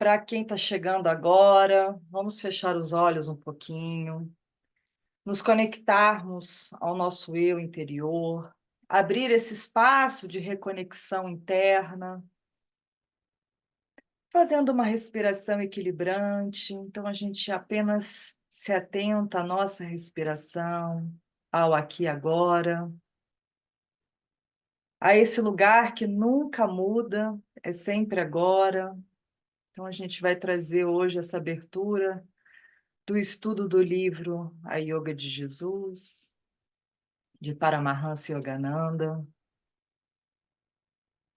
Para quem está chegando agora, vamos fechar os olhos um pouquinho, nos conectarmos ao nosso eu interior, abrir esse espaço de reconexão interna, fazendo uma respiração equilibrante. Então, a gente apenas se atenta à nossa respiração, ao aqui e agora, a esse lugar que nunca muda, é sempre agora. Então, a gente vai trazer hoje essa abertura do estudo do livro A Yoga de Jesus, de Paramahansa Yogananda.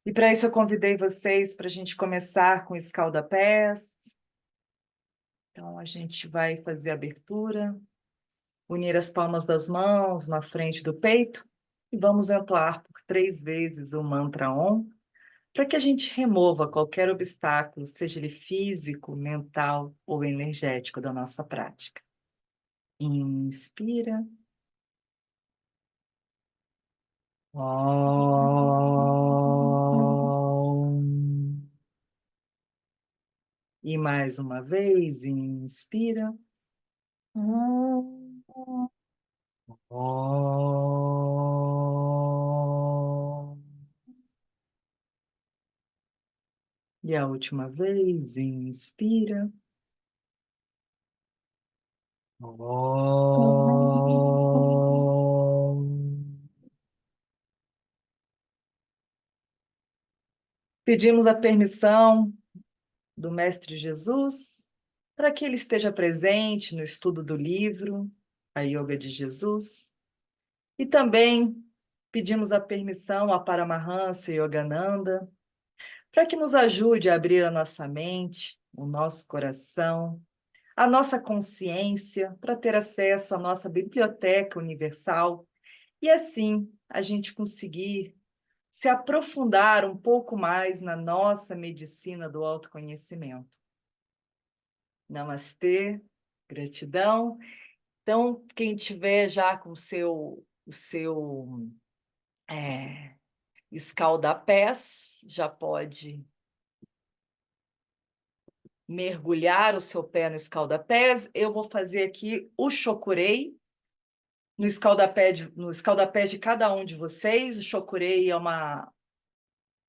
E para isso eu convidei vocês para a gente começar com escalda-pés. Então, a gente vai fazer a abertura, unir as palmas das mãos na frente do peito e vamos entoar por 3 vezes o mantra Om, para que a gente remova qualquer obstáculo, seja ele físico, mental ou energético da nossa prática. Inspira. Om. E mais uma vez, inspira. Om. E a última vez, inspira. Pedimos a permissão do Mestre Jesus para que ele esteja presente no estudo do livro A Yoga de Jesus. E também pedimos a permissão a Paramahansa Yogananda para que nos ajude a abrir a nossa mente, o nosso coração, a nossa consciência, para ter acesso à nossa biblioteca universal e assim a gente conseguir se aprofundar um pouco mais na nossa medicina do autoconhecimento. Namastê, gratidão. Então, quem tiver já com o seu escalda-pés, já pode mergulhar o seu pé no escalda-pés. Eu vou fazer aqui o chokurei no escalda-pés de cada um de vocês. O chokurei é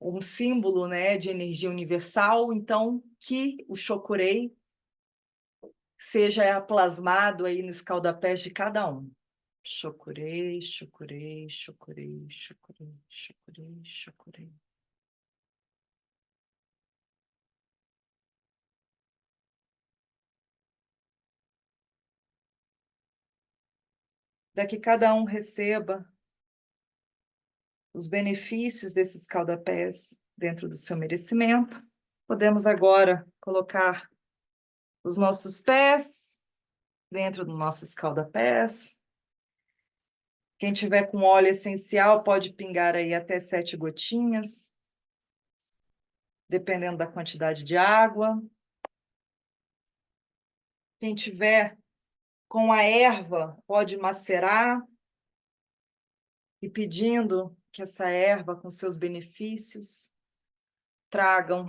um símbolo, né, de energia universal, então que o chokurei seja plasmado aí no escalda-pés de cada um. Chokurei, chokurei, chokurei, chokurei, chokurei, chokurei. Para que cada um receba os benefícios desse escalda-pés dentro do seu merecimento, podemos agora colocar os nossos pés dentro do nosso escalda-pés. Quem tiver com óleo essencial pode pingar aí até 7 gotinhas, dependendo da quantidade de água. Quem tiver com a erva pode macerar e pedindo que essa erva, com seus benefícios, tragam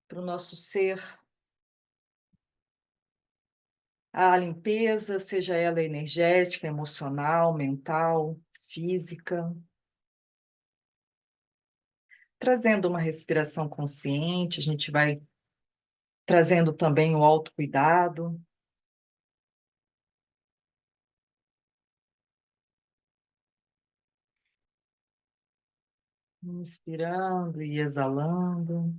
para o nosso ser a limpeza, seja ela energética, emocional, mental, física. Trazendo uma respiração consciente, a gente vai trazendo também o autocuidado. Inspirando e exalando.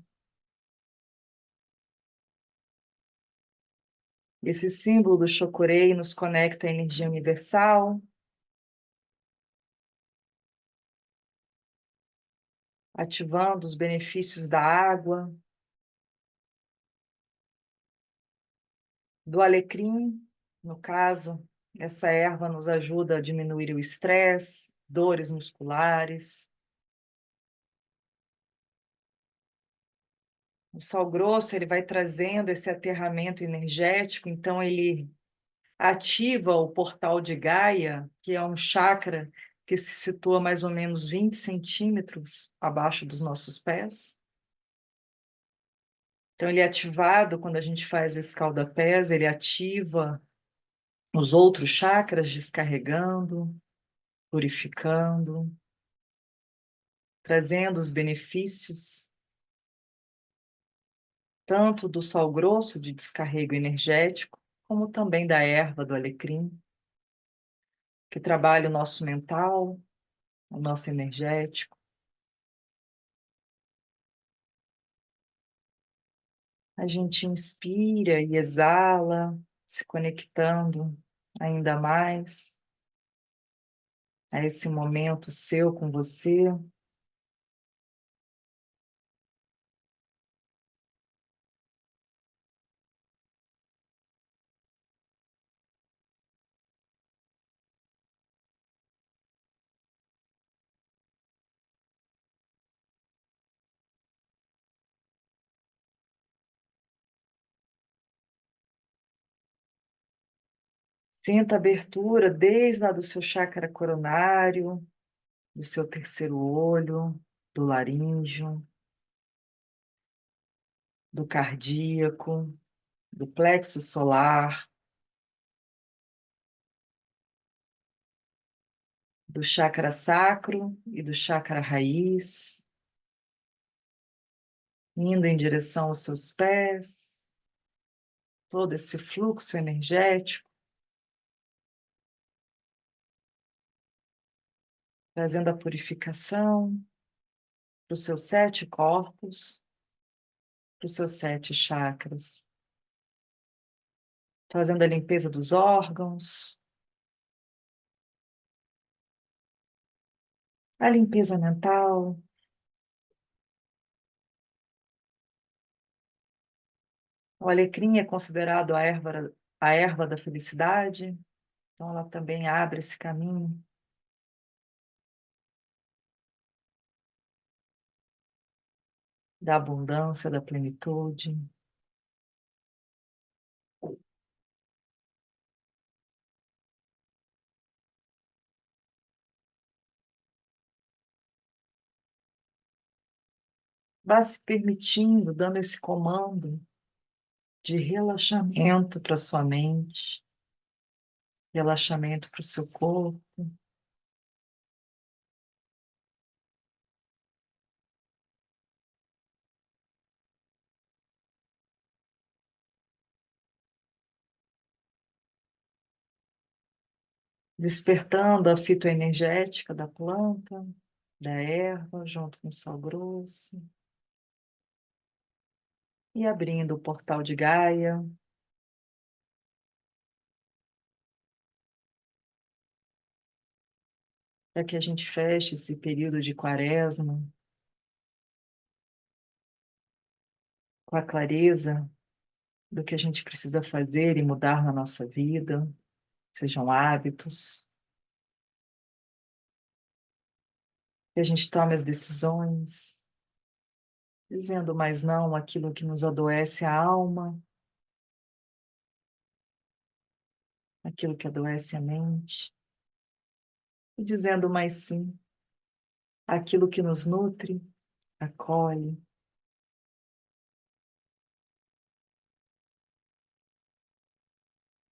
Esse símbolo do Chokurei nos conecta à energia universal, ativando os benefícios da água, do alecrim, no caso, essa erva nos ajuda a diminuir o estresse, dores musculares. O sal grosso, ele vai trazendo esse aterramento energético, então ele ativa o portal de Gaia, que é um chakra que se situa mais ou menos 20 centímetros abaixo dos nossos pés. Então, ele é ativado quando a gente faz o escalda-pés, ele ativa os outros chakras, descarregando, purificando, trazendo os benefícios, tanto do sal grosso de descarrego energético, como também da erva do alecrim, que trabalha o nosso mental, o nosso energético. A gente inspira e exala, se conectando ainda mais a esse momento seu com você. Sinta a abertura desde lá do seu chakra coronário, do seu terceiro olho, do laríngeo, do cardíaco, do plexo solar, do chakra sacro e do chakra raiz, indo em direção aos seus pés, todo esse fluxo energético, trazendo a purificação para os seus 7 corpos, para os seus 7 chakras, fazendo a limpeza dos órgãos, a limpeza mental. O alecrim é considerado a erva da felicidade, então ela também abre esse caminho da abundância, da plenitude. Vá se permitindo, dando esse comando de relaxamento para sua mente, relaxamento para o seu corpo, despertando a fitoenergética da planta, da erva, junto com o sal grosso, e abrindo o portal de Gaia, para que a gente feche esse período de quaresma com a clareza do que a gente precisa fazer e mudar na nossa vida, sejam hábitos, que a gente tome as decisões, dizendo mais não àquilo que nos adoece a alma, aquilo que adoece a mente, e dizendo mais sim àquilo que nos nutre, acolhe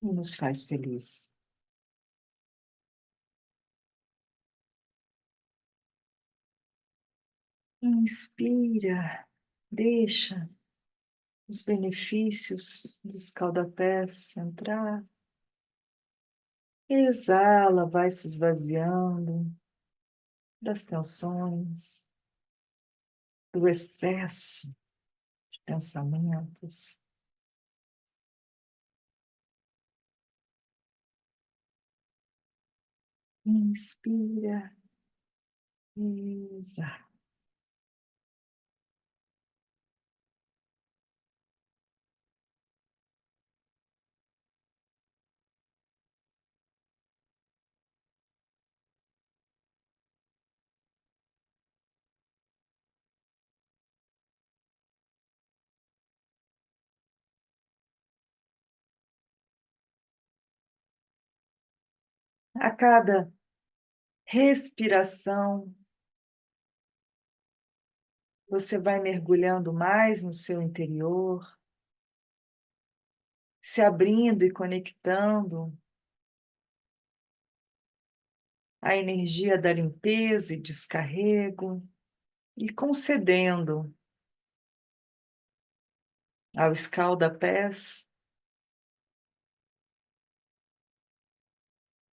e nos faz feliz. Inspira, deixa os benefícios dos escaldapés entrar. Exala, vai se esvaziando das tensões, do excesso de pensamentos. Inspira, exala. A cada respiração, Você vai mergulhando mais no seu interior, se abrindo e conectando a energia da limpeza e descarrego e concedendo ao escalda-pés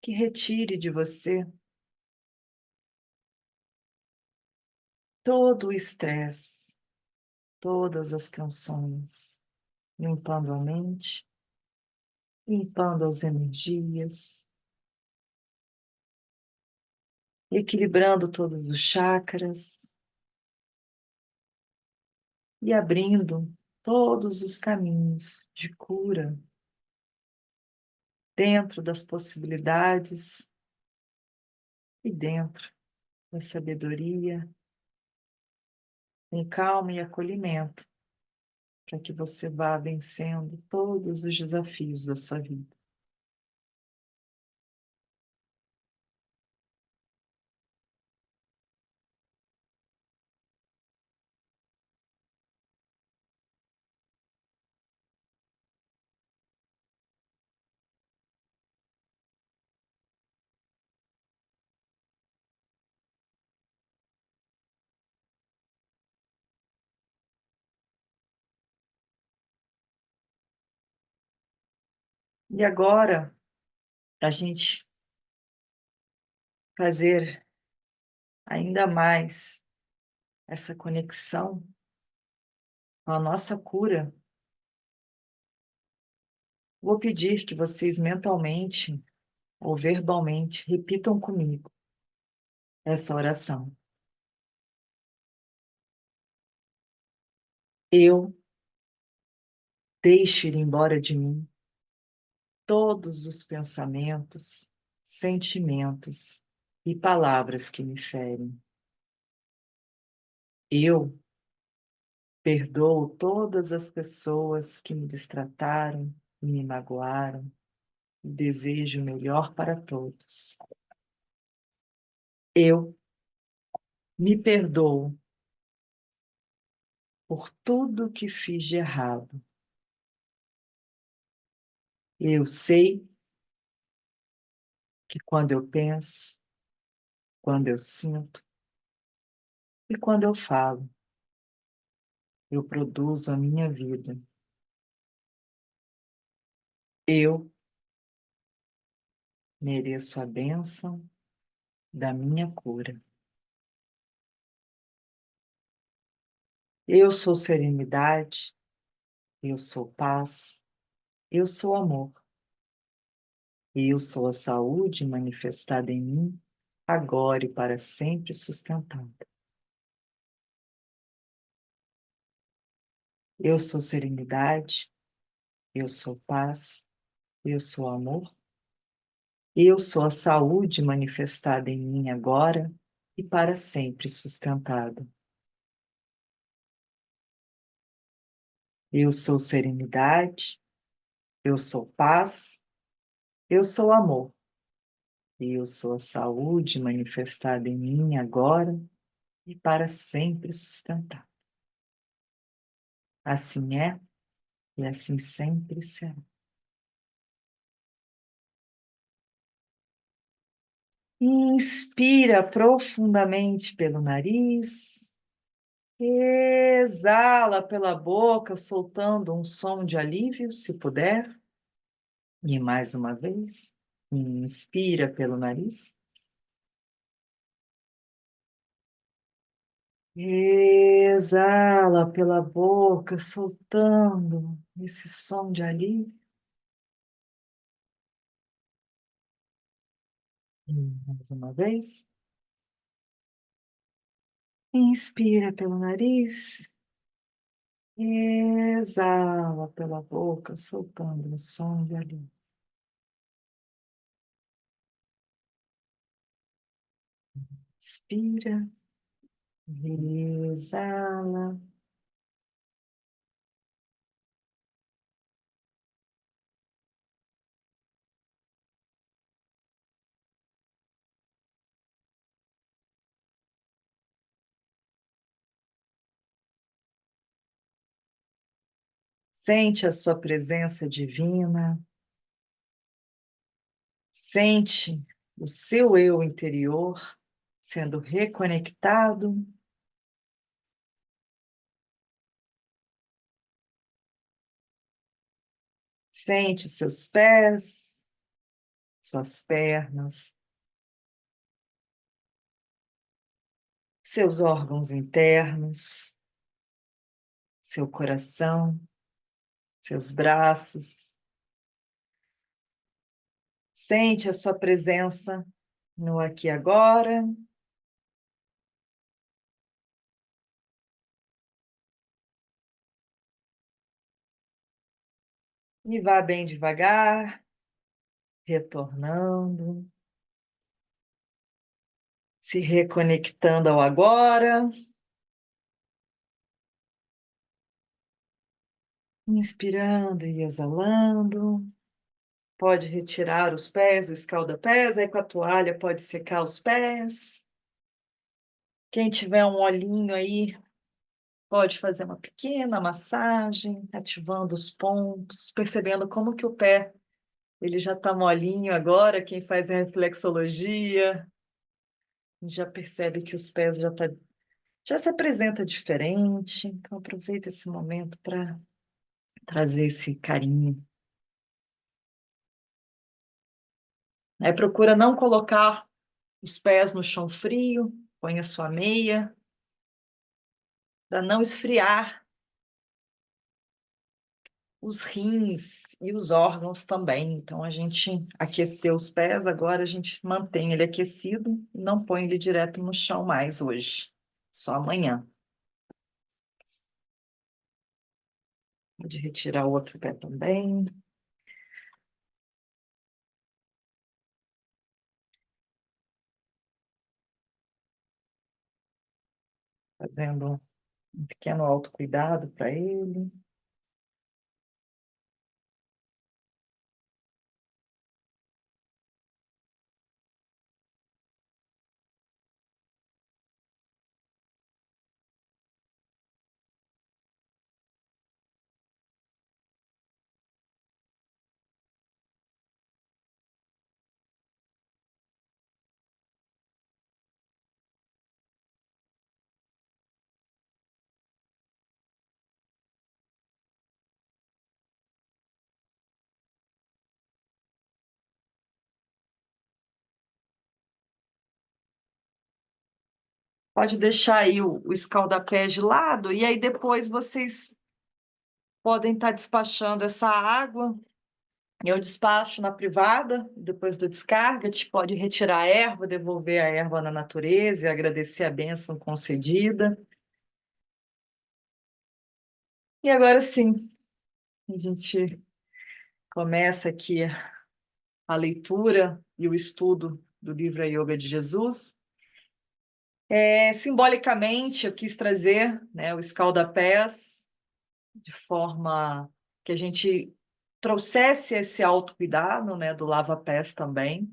que retire de você todo o estresse, todas as tensões, limpando a mente, limpando as energias, equilibrando todos os chakras e abrindo todos os caminhos de cura dentro das possibilidades e dentro da sabedoria, com calma e acolhimento, para que você vá vencendo todos os desafios da sua vida. E agora, a gente fazer ainda mais essa conexão com a nossa cura, vou pedir que vocês mentalmente ou verbalmente repitam comigo essa oração. Eu deixo ir embora de mim todos os pensamentos, sentimentos e palavras que me ferem. Eu perdoo todas as pessoas que me destrataram e me magoaram e desejo o melhor para todos. Eu me perdoo por tudo que fiz de errado. Eu sei que quando eu penso, quando eu sinto e quando eu falo, eu produzo a minha vida. Eu mereço a bênção da minha cura. Eu sou serenidade, eu sou paz, eu sou amor. Eu sou a saúde manifestada em mim, agora e para sempre sustentada. Eu sou serenidade, eu sou paz, eu sou amor. Eu sou a saúde manifestada em mim agora e para sempre sustentada. Eu sou serenidade, eu sou paz, eu sou amor. Eu sou a saúde manifestada em mim agora e para sempre sustentada. Assim é e assim sempre será. Inspira profundamente pelo nariz, exala pela boca, soltando um som de alívio, se puder. E mais uma vez, inspira pelo nariz, exala pela boca, soltando esse som de alívio. E mais uma vez, inspira pelo nariz, exala pela boca, soltando o som de alívio. Inspira, exala. Sente a sua presença divina, sente o seu eu interior sendo reconectado. Sente seus pés, suas pernas, seus órgãos internos, seu coração, seus braços. Sente a sua presença no aqui e agora. E vá bem devagar, retornando, se reconectando ao agora. Inspirando e exalando. Pode retirar os pés do escalda-pés, aí com a toalha pode secar os pés. Quem tiver um olhinho aí, pode fazer uma pequena massagem, ativando os pontos, percebendo como que o pé ele já está molinho agora. Quem faz a reflexologia já percebe que os pés já se apresenta diferente. Então aproveita esse momento para trazer esse carinho. Aí procura não colocar os pés no chão frio, põe a sua meia, para não esfriar os rins e os órgãos também. Então, a gente aqueceu os pés, agora a gente mantém ele aquecido e não põe ele direto no chão mais hoje, só amanhã. Pode retirar o outro pé também. Fazendo um pequeno autocuidado para ele. Pode deixar aí o escaldapé de lado e aí depois vocês podem estar despachando essa água. Eu despacho na privada, depois do descarga, te pode retirar a erva, devolver a erva na natureza e agradecer a bênção concedida. E agora sim, a gente começa aqui a leitura e o estudo do livro A Yoga de Jesus. Simbolicamente, eu quis trazer, né, o escaldapés de forma que a gente trouxesse esse autocuidado, né, do lava-pés também.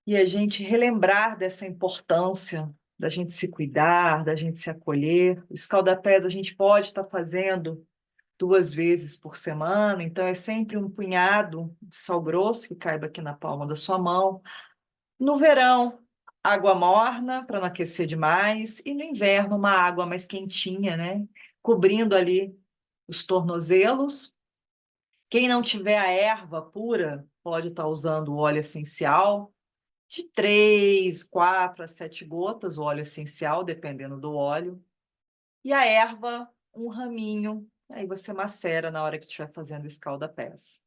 E a gente relembrar dessa importância da gente se cuidar, da gente se acolher. O escaldapés a gente pode estar fazendo 2 vezes por semana, então é sempre um punhado de sal grosso que caiba aqui na palma da sua mão. No verão, água morna para não aquecer demais, e no inverno, uma água mais quentinha, né? Cobrindo ali os tornozelos. Quem não tiver a erva pura, pode estar usando o óleo essencial de 3, 4 a 7 gotas, o óleo essencial, dependendo do óleo. E a erva, um raminho. Aí você macera na hora que estiver fazendo o escalda-pés.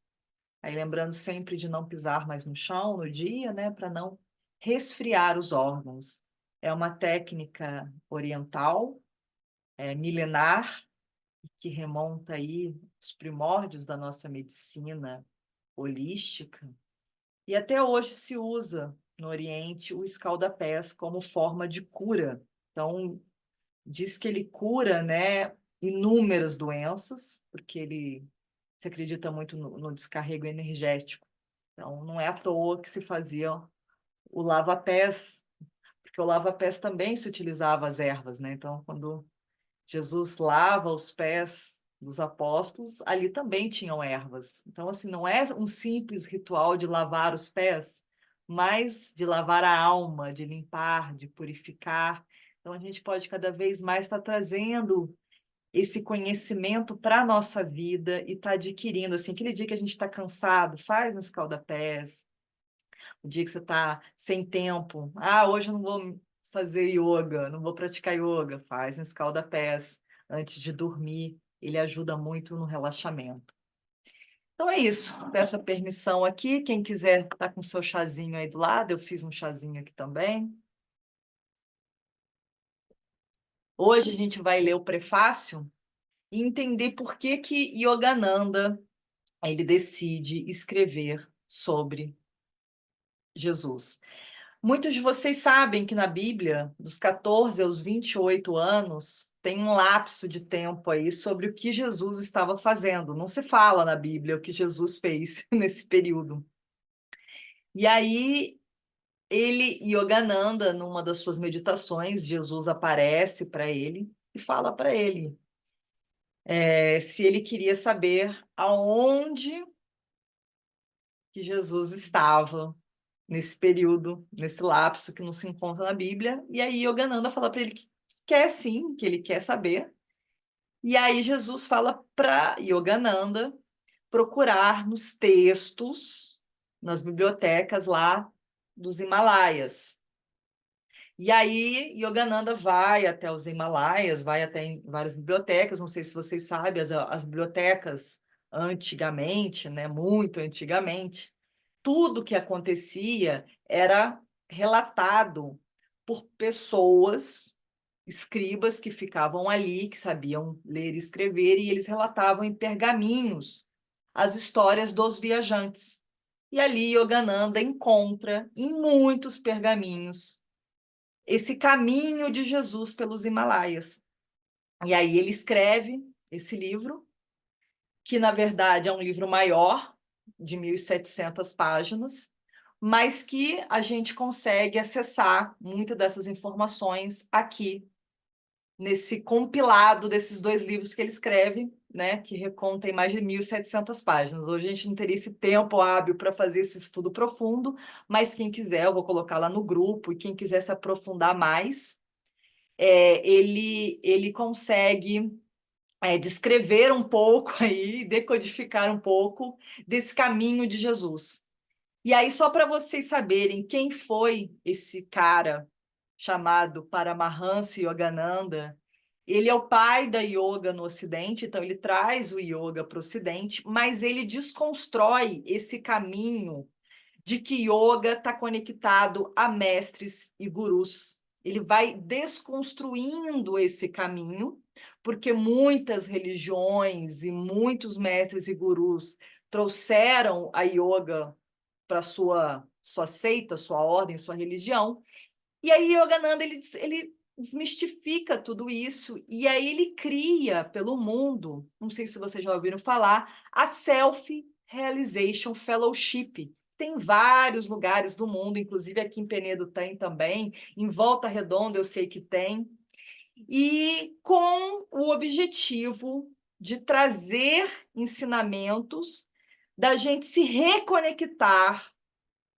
Aí lembrando sempre de não pisar mais no chão no dia, né, para não resfriar os órgãos. É uma técnica oriental, milenar, que remonta aí os primórdios da nossa medicina holística. E até hoje se usa no Oriente o escalda-pés como forma de cura. Então, diz que ele cura, né, inúmeras doenças, porque ele se acredita muito no descarrego energético. Então, não é à toa que se fazia o lava-pés, porque o lava-pés também se utilizava as ervas, né? Então, quando Jesus lava os pés dos apóstolos, ali também tinham ervas. Então, assim, não é um simples ritual de lavar os pés, mas de lavar a alma, de limpar, de purificar. Então, a gente pode cada vez mais estar trazendo esse conhecimento para a nossa vida e estar adquirindo, assim, aquele dia que a gente está cansado, faz um escalda-pés. O dia que você está sem tempo, hoje eu não vou fazer yoga, não vou praticar yoga, faz um escalda-pés antes de dormir, ele ajuda muito no relaxamento. Então é isso, peço a permissão aqui, quem quiser estar com o seu chazinho aí do lado, eu fiz um chazinho aqui também. Hoje a gente vai ler o prefácio e entender por que que Yogananda ele decide escrever sobre Jesus. Muitos de vocês sabem que na Bíblia, dos 14 aos 28 anos, tem um lapso de tempo aí sobre o que Jesus estava fazendo. Não se fala na Bíblia o que Jesus fez nesse período. E aí, Yogananda, numa das suas meditações, Jesus aparece para ele e fala para ele se ele queria saber aonde que Jesus estava nesse período, nesse lapso que não se encontra na Bíblia. E aí Yogananda fala para ele que quer sim, que ele quer saber. E aí Jesus fala para Yogananda procurar nos textos, nas bibliotecas lá dos Himalaias. E aí Yogananda vai até os Himalaias, vai até em várias bibliotecas, não sei se vocês sabem, as bibliotecas antigamente, né, muito antigamente, tudo que acontecia era relatado por pessoas, escribas que ficavam ali, que sabiam ler e escrever, e eles relatavam em pergaminhos as histórias dos viajantes. E ali Yogananda encontra em muitos pergaminhos esse caminho de Jesus pelos Himalaias. E aí ele escreve esse livro, que na verdade é um livro maior, de 1.700 páginas, mas que a gente consegue acessar muitas dessas informações aqui, nesse compilado desses dois livros que ele escreve, né, que recontém mais de 1.700 páginas. Hoje a gente não teria esse tempo hábil para fazer esse estudo profundo, mas quem quiser, eu vou colocar lá no grupo, e quem quiser se aprofundar mais, ele consegue descrever um pouco aí, decodificar um pouco desse caminho de Jesus. E aí, só para vocês saberem quem foi esse cara chamado Paramahansa Yogananda, ele é o pai da yoga no Ocidente, então ele traz o yoga para o Ocidente, mas ele desconstrói esse caminho de que yoga está conectado a mestres e gurus. Ele vai desconstruindo esse caminho, porque muitas religiões e muitos mestres e gurus trouxeram a yoga para sua seita, sua ordem, sua religião. E aí Yogananda ele desmistifica tudo isso e aí ele cria pelo mundo, não sei se vocês já ouviram falar, a Self Realization Fellowship. Tem vários lugares do mundo, inclusive aqui em Penedo tem também, em Volta Redonda eu sei que tem, e com o objetivo de trazer ensinamentos da gente se reconectar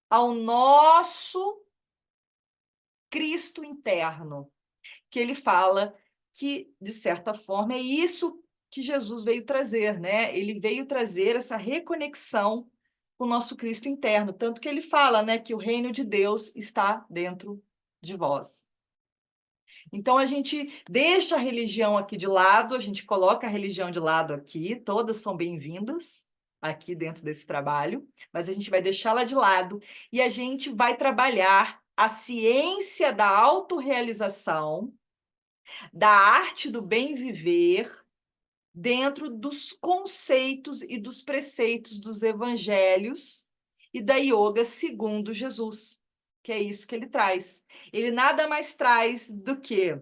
ao nosso Cristo interno, que ele fala que, de certa forma, é isso que Jesus veio trazer, né? Ele veio trazer essa reconexão com o nosso Cristo interno, tanto que ele fala, né, que o reino de Deus está dentro de vós. Então a gente deixa a religião aqui de lado, a gente coloca a religião de lado aqui, todas são bem-vindas aqui dentro desse trabalho, mas a gente vai deixá-la de lado e a gente vai trabalhar a ciência da autorrealização, da arte do bem viver, dentro dos conceitos e dos preceitos dos evangelhos e da yoga segundo Jesus, que é isso que ele traz. Ele nada mais traz do que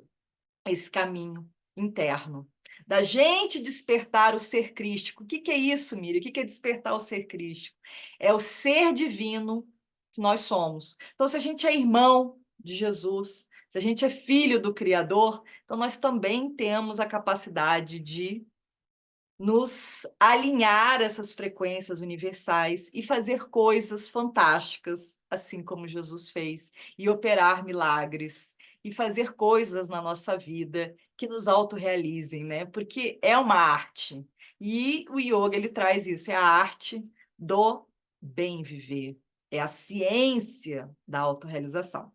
esse caminho interno, da gente despertar o ser crístico. O que que é isso, Miriam? O que que é despertar o ser crístico? É o ser divino que nós somos. Então, se a gente é irmão de Jesus, se a gente é filho do Criador, então nós também temos a capacidade de nos alinhar essas frequências universais e fazer coisas fantásticas, assim como Jesus fez, e operar milagres, e fazer coisas na nossa vida que nos autorrealizem, né? Porque é uma arte. E o yoga, ele traz isso, é a arte do bem viver, é a ciência da autorrealização.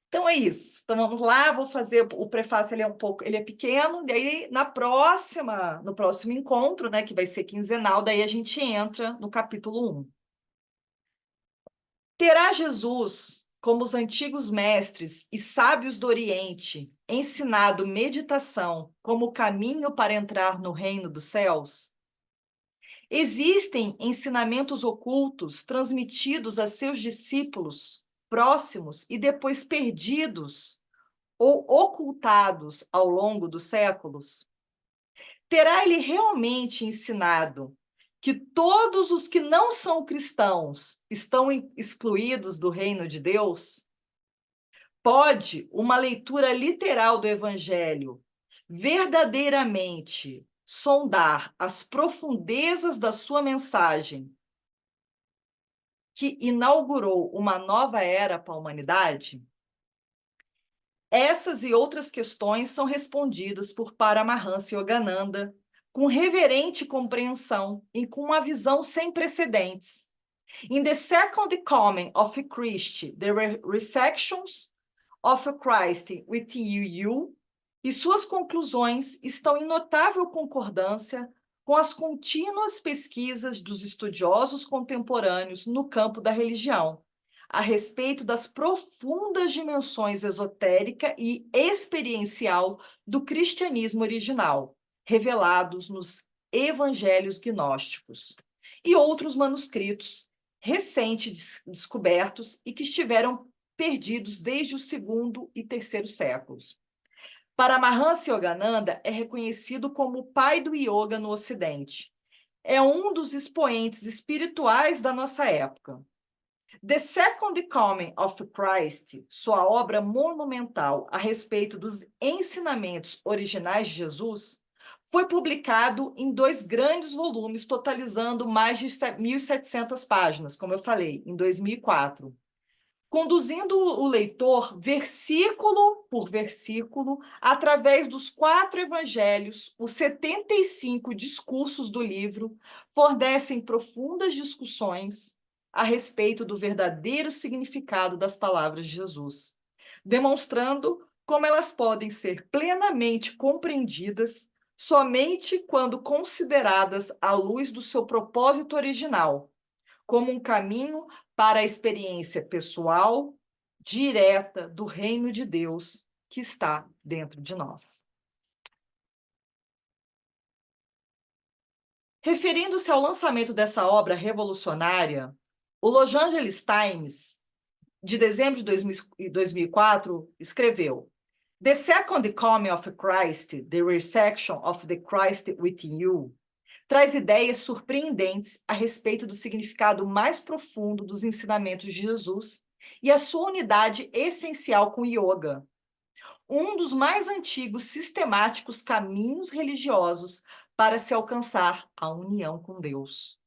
Então é isso. Então vamos lá, vou fazer o prefácio, ele é um pouco, ele é pequeno, daí no próximo encontro, né, que vai ser quinzenal, daí a gente entra no capítulo 1. Terá Jesus, como os antigos mestres e sábios do Oriente, ensinado meditação como caminho para entrar no reino dos céus? Existem ensinamentos ocultos transmitidos a seus discípulos próximos e depois perdidos ou ocultados ao longo dos séculos? Terá ele realmente ensinado que todos os que não são cristãos estão excluídos do reino de Deus? Pode uma leitura literal do Evangelho verdadeiramente sondar as profundezas da sua mensagem, que inaugurou uma nova era para a humanidade? Essas e outras questões são respondidas por Paramahansa Yogananda com reverente compreensão e com uma visão sem precedentes. In the Second Coming of Christ, the Resurrections of Christ with you, e suas conclusões estão em notável concordância com as contínuas pesquisas dos estudiosos contemporâneos no campo da religião, a respeito das profundas dimensões esotérica e experiencial do cristianismo original, revelados nos evangelhos gnósticos, e outros manuscritos recentes descobertos e que estiveram perdidos desde o segundo e terceiro séculos. Paramahansa Yogananda é reconhecido como o pai do yoga no Ocidente. É um dos expoentes espirituais da nossa época. The Second Coming of Christ, sua obra monumental a respeito dos ensinamentos originais de Jesus, foi publicado em 2 grandes volumes, totalizando mais de 1.700 páginas, como eu falei, em 2004. Conduzindo o leitor versículo por versículo, através dos 4 evangelhos, os 75 discursos do livro fornecem profundas discussões a respeito do verdadeiro significado das palavras de Jesus, demonstrando como elas podem ser plenamente compreendidas somente quando consideradas à luz do seu propósito original, como um caminho para a experiência pessoal, direta do reino de Deus que está dentro de nós. Referindo-se ao lançamento dessa obra revolucionária, o Los Angeles Times, de dezembro de 2004, escreveu: The Second Coming of Christ, the Resurrection of the Christ within you, traz ideias surpreendentes a respeito do significado mais profundo dos ensinamentos de Jesus e a sua unidade essencial com o yoga, um dos mais antigos sistemáticos caminhos religiosos para se alcançar a união com Deus.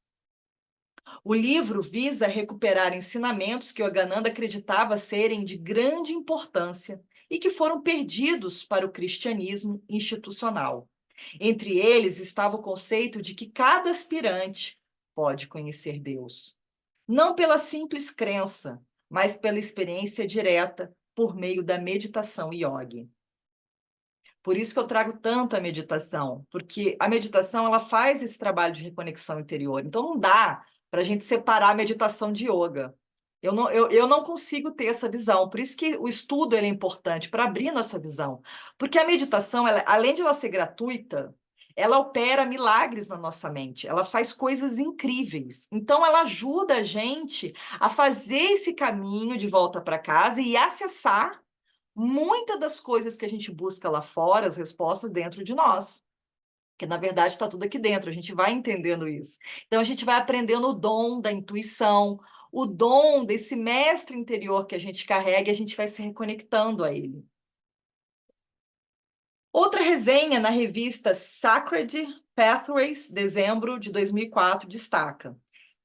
O livro visa recuperar ensinamentos que Yogananda acreditava serem de grande importância e que foram perdidos para o cristianismo institucional. Entre eles estava o conceito de que cada aspirante pode conhecer Deus, não pela simples crença, mas pela experiência direta por meio da meditação yoga. Por isso que eu trago tanto a meditação, porque a meditação ela faz esse trabalho de reconexão interior. Então não dá para a gente separar a meditação de yoga. Eu não consigo ter essa visão. Por isso que o estudo ele é importante para abrir nossa visão. Porque a meditação, ela, além de ela ser gratuita, ela opera milagres na nossa mente. Ela faz coisas incríveis. Então ela ajuda a gente a fazer esse caminho de volta para casa e acessar muitas das coisas que a gente busca lá fora, as respostas dentro de nós. Que na verdade está tudo aqui dentro, a gente vai entendendo isso. Então a gente vai aprendendo o dom da intuição, o dom desse mestre interior que a gente carrega e a gente vai se reconectando a ele. Outra resenha na revista Sacred Pathways, dezembro de 2004, destaca: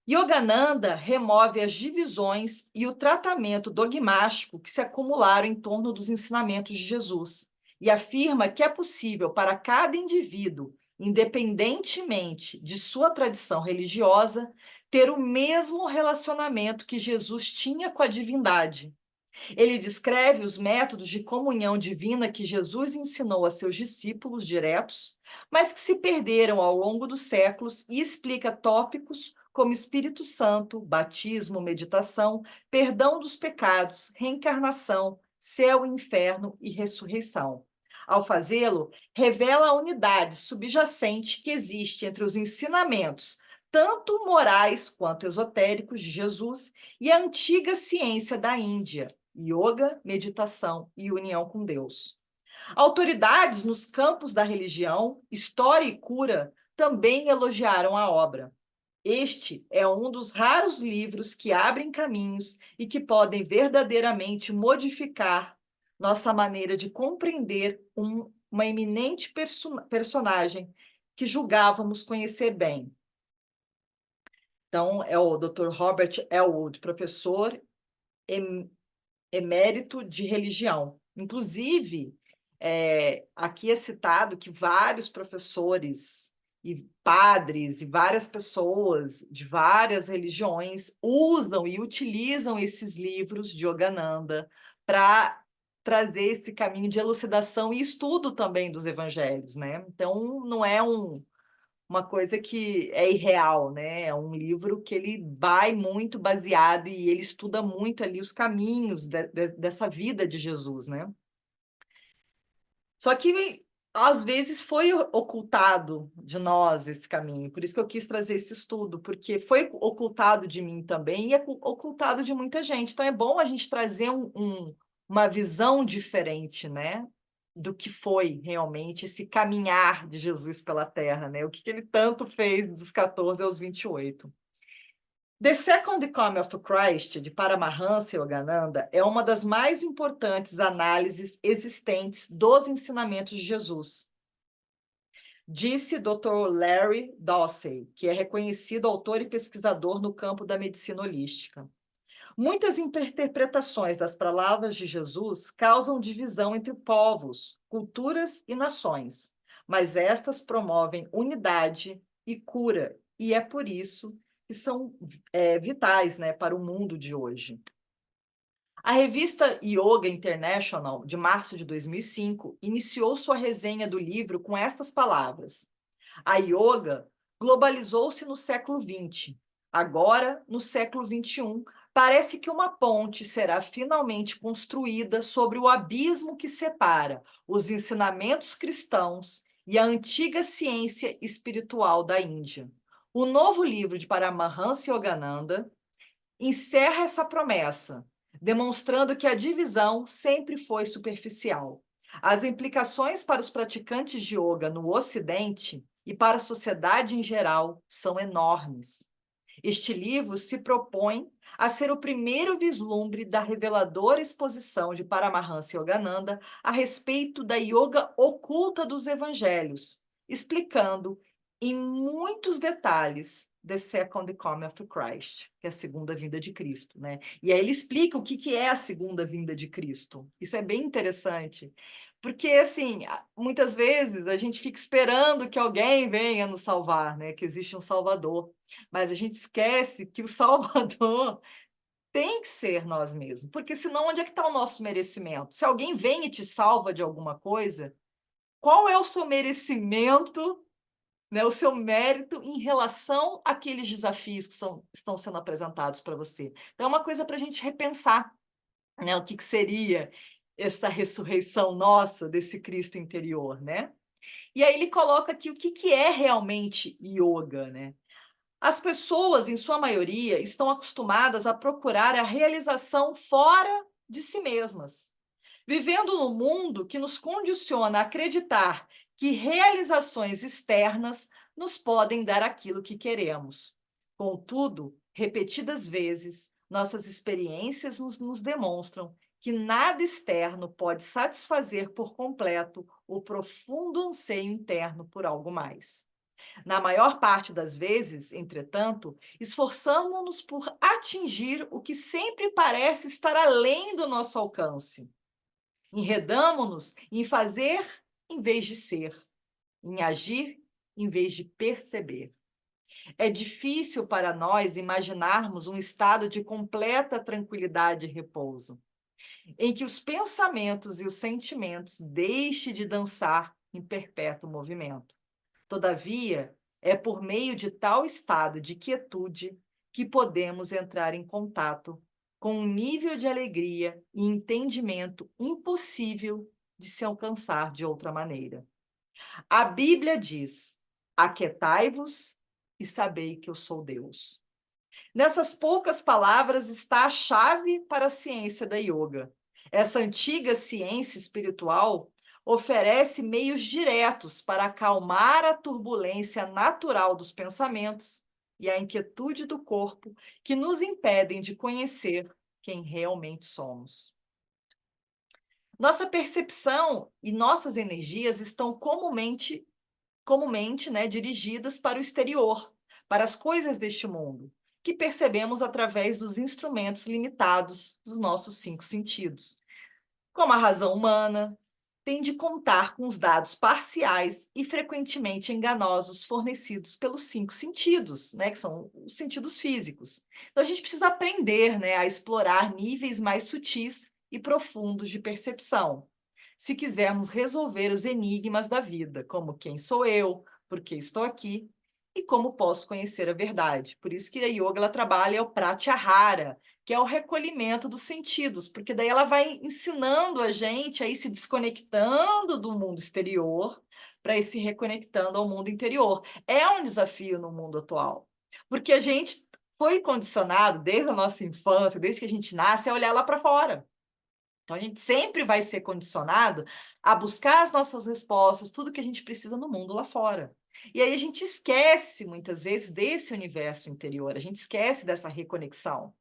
Yogananda remove as divisões e o tratamento dogmático que se acumularam em torno dos ensinamentos de Jesus e afirma que é possível para cada indivíduo, independentemente de sua tradição religiosa, ter o mesmo relacionamento que Jesus tinha com a divindade. Ele descreve os métodos de comunhão divina que Jesus ensinou a seus discípulos diretos, mas que se perderam ao longo dos séculos, e explica tópicos como Espírito Santo, batismo, meditação, perdão dos pecados, reencarnação, céu e inferno e ressurreição. Ao fazê-lo, revela a unidade subjacente que existe entre os ensinamentos, tanto morais quanto esotéricos, de Jesus e a antiga ciência da Índia, yoga, meditação e união com Deus. Autoridades nos campos da religião, história e cura também elogiaram a obra. Este é um dos raros livros que abrem caminhos e que podem verdadeiramente modificar nossa maneira de compreender uma eminente personagem que julgávamos conhecer bem. Então, é o Dr. Robert Elwood, professor emérito de religião. Inclusive, aqui é citado que vários professores e padres e várias pessoas de várias religiões usam e utilizam esses livros de Yogananda para trazer esse caminho de elucidação e estudo também dos evangelhos, né? Então, não é uma coisa que é irreal, né? É um livro que ele vai muito baseado e ele estuda muito ali os caminhos dessa vida de Jesus, né? Só que às vezes foi ocultado de nós esse caminho, por isso que eu quis trazer esse estudo, porque foi ocultado de mim também e é ocultado de muita gente. Então é bom a gente trazer uma visão diferente, né? Do que foi realmente esse caminhar de Jesus pela Terra, né? O que ele tanto fez dos 14 aos 28. The Second Coming of Christ, de Paramahansa Yogananda, é uma das mais importantes análises existentes dos ensinamentos de Jesus. Disse Dr. Larry Dossey, que é reconhecido autor e pesquisador no campo da medicina holística. Muitas interpretações das palavras de Jesus causam divisão entre povos, culturas e nações, mas estas promovem unidade e cura, e é por isso que são vitais, né, para o mundo de hoje. A revista Yoga International, de março de 2005, iniciou sua resenha do livro com estas palavras: a yoga globalizou-se no século XX. Agora, no século XXI, parece que uma ponte será finalmente construída sobre o abismo que separa os ensinamentos cristãos e a antiga ciência espiritual da Índia. O novo livro de Paramahansa Yogananda encerra essa promessa, demonstrando que a divisão sempre foi superficial. As implicações para os praticantes de yoga no Ocidente e para a sociedade em geral são enormes. Este livro se propõe a ser o primeiro vislumbre da reveladora exposição de Paramahansa Yogananda a respeito da yoga oculta dos evangelhos, explicando em muitos detalhes The Second Coming of Christ, que é a segunda vinda de Cristo, né? E aí ele explica o que é a segunda vinda de Cristo. Isso é bem interessante, porque, assim, muitas vezes a gente fica esperando que alguém venha nos salvar, né? Que existe um Salvador. Mas a gente esquece que o Salvador tem que ser nós mesmos, porque senão onde é que está o nosso merecimento? Se alguém vem e te salva de alguma coisa, qual é o seu merecimento, né, o seu mérito em relação àqueles desafios que estão sendo apresentados para você? Então é uma coisa para a gente repensar, né, o que seria essa ressurreição nossa desse Cristo interior, né? E aí ele coloca aqui o que é realmente yoga, né? As pessoas, em sua maioria, estão acostumadas a procurar a realização fora de si mesmas, vivendo num mundo que nos condiciona a acreditar que realizações externas nos podem dar aquilo que queremos. Contudo, repetidas vezes, nossas experiências nos demonstram que nada externo pode satisfazer por completo o profundo anseio interno por algo mais. Na maior parte das vezes, entretanto, esforçamo-nos por atingir o que sempre parece estar além do nosso alcance. Enredamo-nos em fazer em vez de ser, em agir em vez de perceber. É difícil para nós imaginarmos um estado de completa tranquilidade e repouso, em que os pensamentos e os sentimentos deixem de dançar em perpétuo movimento. Todavia, é por meio de tal estado de quietude que podemos entrar em contato com um nível de alegria e entendimento impossível de se alcançar de outra maneira. A Bíblia diz: aquietai-vos e sabei que eu sou Deus. Nessas poucas palavras está a chave para a ciência da yoga. Essa antiga ciência espiritual oferece meios diretos para acalmar a turbulência natural dos pensamentos e a inquietude do corpo que nos impedem de conhecer quem realmente somos. Nossa percepção e nossas energias estão comumente, né, dirigidas para o exterior, para as coisas deste mundo, que percebemos através dos instrumentos limitados dos nossos 5 sentidos. Como a razão humana tem de contar com os dados parciais e frequentemente enganosos fornecidos pelos 5 sentidos, né, que são os sentidos físicos. Então a gente precisa aprender, né, a explorar níveis mais sutis e profundos de percepção, se quisermos resolver os enigmas da vida, como quem sou eu, por que estou aqui e como posso conhecer a verdade. Por isso que a yoga ela trabalha o pratyahara, que é o recolhimento dos sentidos, porque daí ela vai ensinando a gente a ir se desconectando do mundo exterior para ir se reconectando ao mundo interior. É um desafio no mundo atual, porque a gente foi condicionado desde a nossa infância, desde que a gente nasce, a olhar lá para fora. Então, a gente sempre vai ser condicionado a buscar as nossas respostas, tudo que a gente precisa no mundo lá fora. E aí a gente esquece, muitas vezes, desse universo interior, a gente esquece dessa reconexão.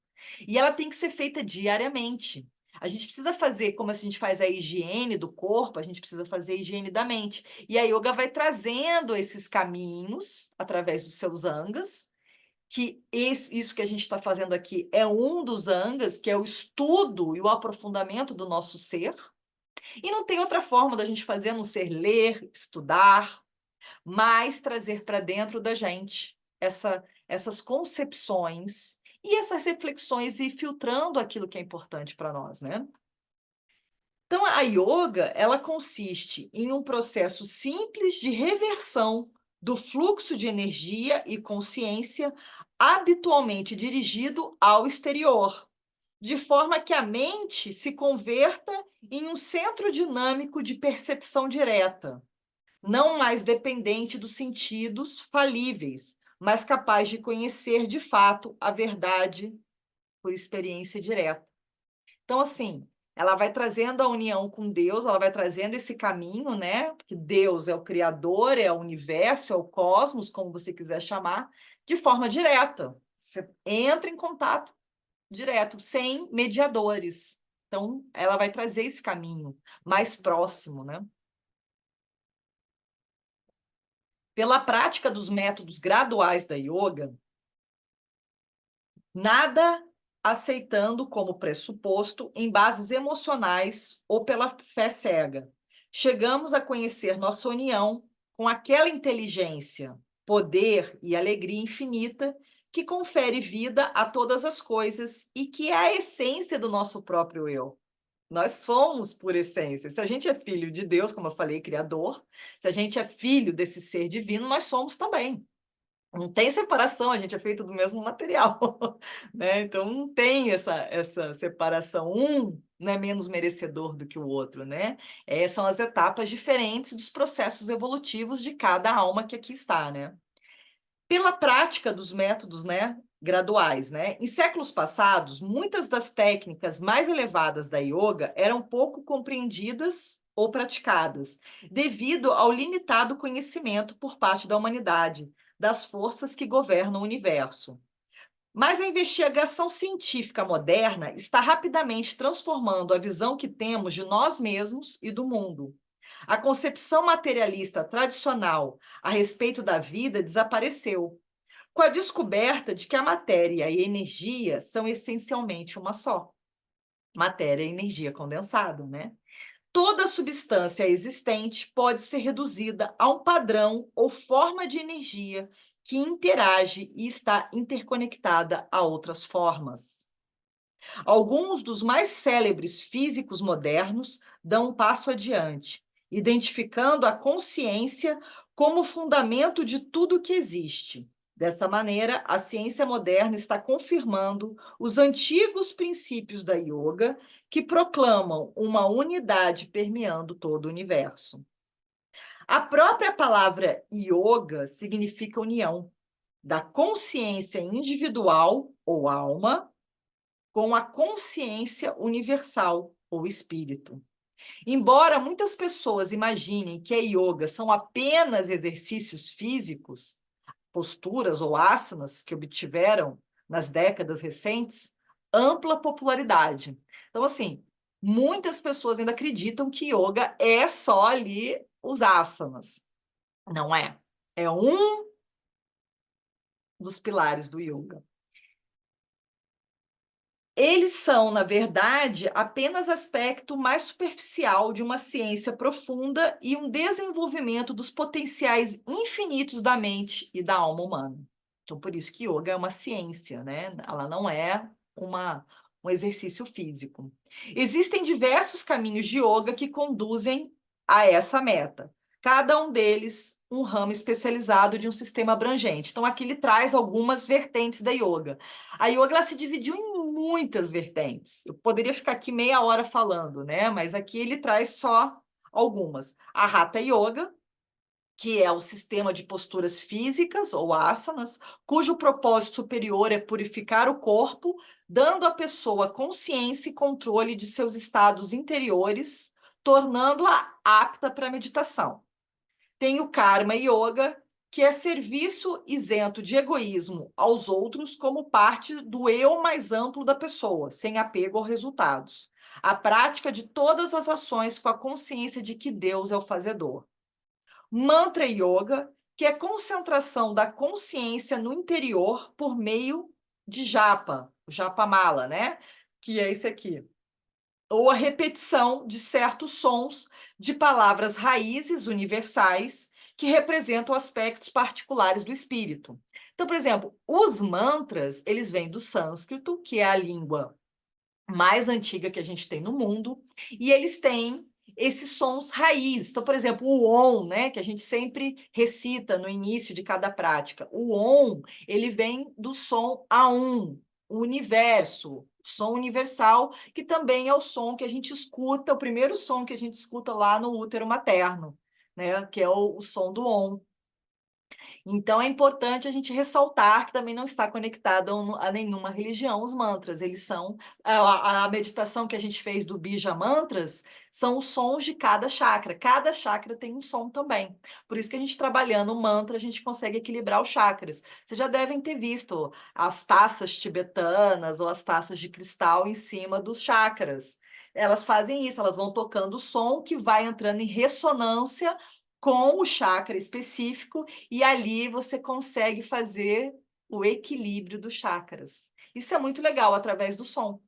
E ela tem que ser feita diariamente. A gente precisa fazer, como a gente faz a higiene do corpo, a gente precisa fazer a higiene da mente. E a yoga vai trazendo esses caminhos através dos seus angas, que isso que a gente está fazendo aqui é um dos angas, que é o estudo e o aprofundamento do nosso ser. E não tem outra forma da gente fazer a não ser ler, estudar, mas trazer para dentro da gente essas concepções e essas reflexões e filtrando aquilo que é importante para nós, né? Então, a yoga, ela consiste em um processo simples de reversão do fluxo de energia e consciência habitualmente dirigido ao exterior, de forma que a mente se converta em um centro dinâmico de percepção direta, não mais dependente dos sentidos falíveis, mas capaz de conhecer de fato a verdade por experiência direta. Então, assim, ela vai trazendo a união com Deus, ela vai trazendo esse caminho, né? Que Deus é o Criador, é o universo, é o cosmos, como você quiser chamar, de forma direta. Você entra em contato direto, sem mediadores. Então, ela vai trazer esse caminho mais próximo, né? Pela prática dos métodos graduais da yoga, nada aceitando como pressuposto em bases emocionais ou pela fé cega. Chegamos a conhecer nossa união com aquela inteligência, poder e alegria infinita que confere vida a todas as coisas e que é a essência do nosso próprio eu. Nós somos por essência. Se a gente é filho de Deus, como eu falei, criador, se a gente é filho desse ser divino, nós somos também. Não tem separação, a gente é feito do mesmo material, né, então não tem essa separação, um não é menos merecedor do que o outro, né, são as etapas diferentes dos processos evolutivos de cada alma que aqui está, né. Pela prática dos métodos, né, graduais, né, em séculos passados, muitas das técnicas mais elevadas da ioga eram pouco compreendidas ou praticadas, devido ao limitado conhecimento por parte da humanidade das forças que governam o universo. Mas a investigação científica moderna está rapidamente transformando a visão que temos de nós mesmos e do mundo. A concepção materialista tradicional a respeito da vida desapareceu, com a descoberta de que a matéria e a energia são essencialmente uma só. Matéria e energia condensada, né? Toda substância existente pode ser reduzida a um padrão ou forma de energia que interage e está interconectada a outras formas. Alguns dos mais célebres físicos modernos dão um passo adiante, identificando a consciência como fundamento de tudo que existe. Dessa maneira, a ciência moderna está confirmando os antigos princípios da yoga, que proclamam uma unidade permeando todo o universo. A própria palavra yoga significa união da consciência individual ou alma com a consciência universal ou espírito. Embora muitas pessoas imaginem que a yoga são apenas exercícios físicos, posturas ou asanas que obtiveram nas décadas recentes ampla popularidade. Então, assim, muitas pessoas ainda acreditam que yoga é só ali os asanas. Não é. É um dos pilares do yoga. Eles são, na verdade, apenas aspecto mais superficial de uma ciência profunda e um desenvolvimento dos potenciais infinitos da mente e da alma humana. Então, por isso que yoga é uma ciência, né? Ela não é um exercício físico. Existem diversos caminhos de yoga que conduzem a essa meta. Cada um deles um ramo especializado de um sistema abrangente. Então, aqui ele traz algumas vertentes da yoga. A yoga ela se dividiu em muitas vertentes. Eu poderia ficar aqui meia hora falando, né? Mas aqui ele traz só algumas. A Hatha Yoga, que é o sistema de posturas físicas ou asanas, cujo propósito superior é purificar o corpo, dando à pessoa consciência e controle de seus estados interiores, tornando-a apta para a meditação. Tem o Karma Yoga, que é serviço isento de egoísmo aos outros como parte do eu mais amplo da pessoa, sem apego aos resultados. A prática de todas as ações com a consciência de que Deus é o fazedor. Mantra Yoga, que é concentração da consciência no interior por meio de japa, o japamala, né? Que é esse aqui. Ou a repetição de certos sons de palavras raízes universais que representam aspectos particulares do espírito. Então, por exemplo, os mantras, eles vêm do sânscrito, que é a língua mais antiga que a gente tem no mundo, e eles têm esses sons raízes. Então, por exemplo, o Om, né, que a gente sempre recita no início de cada prática. O Om, ele vem do som Aum, o universo, som universal, que também é o som que a gente escuta, o primeiro som que a gente escuta lá no útero materno, né, que é o som do Om. Então, é importante a gente ressaltar que também não está conectado a nenhuma religião, os mantras. Eles são. A meditação que a gente fez do Bija Mantras são os sons de cada chakra. Cada chakra tem um som também. Por isso que a gente, trabalhando o mantra, a gente consegue equilibrar os chakras. Vocês já devem ter visto as taças tibetanas ou as taças de cristal em cima dos chakras. Elas fazem isso, elas vão tocando o som que vai entrando em ressonância com o chakra específico, e ali você consegue fazer o equilíbrio dos chakras. Isso é muito legal através do som,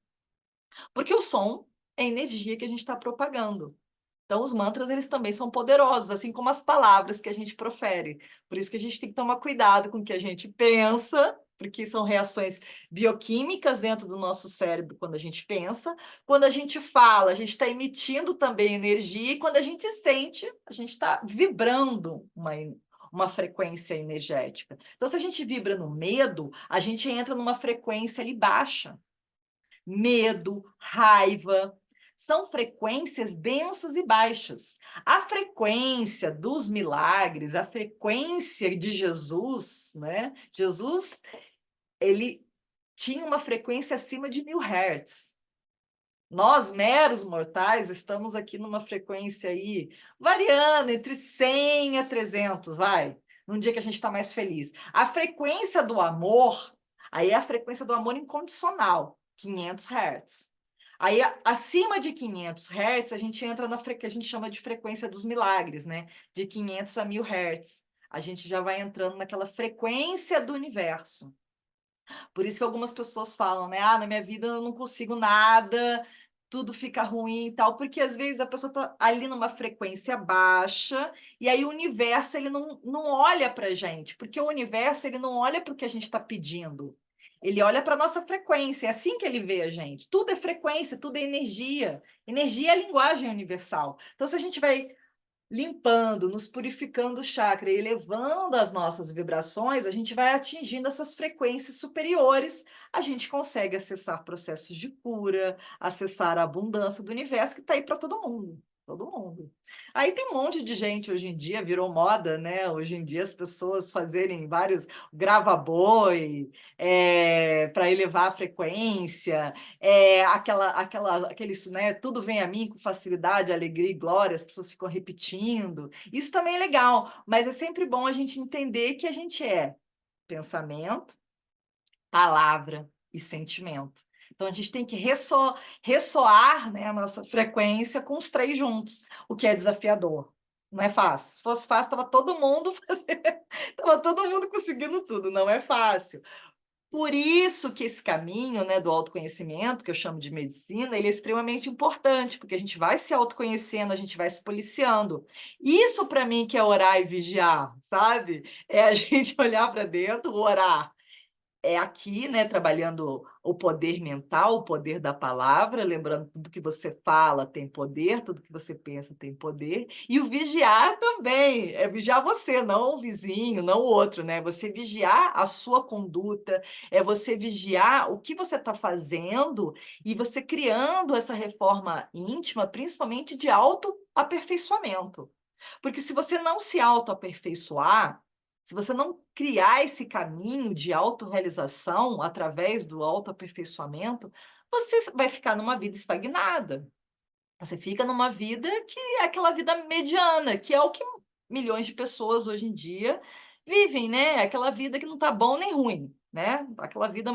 porque o som é energia que a gente está propagando. Então, os mantras, eles também são poderosos, assim como as palavras que a gente profere. Por isso que a gente tem que tomar cuidado com o que a gente pensa, porque são reações bioquímicas dentro do nosso cérebro quando a gente pensa. Quando a gente fala, a gente está emitindo também energia, e quando a gente sente, a gente está vibrando uma frequência energética. Então, se a gente vibra no medo, a gente entra numa frequência ali baixa. Medo, raiva, são frequências densas e baixas. A frequência dos milagres, a frequência de Jesus, né? Jesus, ele tinha uma frequência acima de 1000 Hz. Nós, meros mortais, estamos aqui numa frequência aí, variando entre 100 a 300, vai, num dia que a gente está mais feliz. A frequência do amor, aí é a frequência do amor incondicional, 500 Hz. Aí, acima de 500 Hz, a gente entra na que a gente chama de frequência dos milagres, né? De 500 a 1000 Hz. A gente já vai entrando naquela frequência do universo. Por isso que algumas pessoas falam, né? Ah, na minha vida eu não consigo nada, tudo fica ruim e tal, porque às vezes a pessoa está ali numa frequência baixa, e aí o universo ele não olha para a gente, porque o universo ele não olha para o que a gente está pedindo. Ele olha para a nossa frequência, é assim que ele vê a gente. Tudo é frequência, tudo é energia. Energia é a linguagem universal. Então, se a gente vai limpando, nos purificando o chakra e elevando as nossas vibrações, a gente vai atingindo essas frequências superiores, a gente consegue acessar processos de cura, acessar a abundância do universo que está aí para todo mundo. Todo mundo. Aí tem um monte de gente hoje em dia, virou moda, né? Hoje em dia as pessoas fazerem vários grava-boi para elevar a frequência, aquele, né, tudo vem a mim com facilidade, alegria e glória, as pessoas ficam repetindo. Isso também é legal, mas é sempre bom a gente entender que a gente é pensamento, palavra e sentimento. Então a gente tem que ressoar, né, a nossa frequência com os três juntos, o que é desafiador. Não é fácil. Se fosse fácil, estava todo mundo estava todo mundo conseguindo tudo. Não é fácil. Por isso que esse caminho, né, do autoconhecimento, que eu chamo de medicina, ele é extremamente importante, porque a gente vai se autoconhecendo, a gente vai se policiando. Isso para mim que é orar e vigiar, sabe? É a gente olhar para dentro, orar é aqui, né, trabalhando o poder mental, o poder da palavra, lembrando tudo que você fala tem poder, tudo que você pensa tem poder, e o vigiar também, é vigiar você, não o vizinho, não o outro, né? Você vigiar a sua conduta, é você vigiar o que você está fazendo e você criando essa reforma íntima, principalmente de autoaperfeiçoamento. Porque se você não se autoaperfeiçoar, se você não criar esse caminho de autorrealização através do autoaperfeiçoamento, você vai ficar numa vida estagnada. Você fica numa vida que é aquela vida mediana, que é o que milhões de pessoas hoje em dia vivem, né? Aquela vida que não está bom nem ruim, né? Aquela vida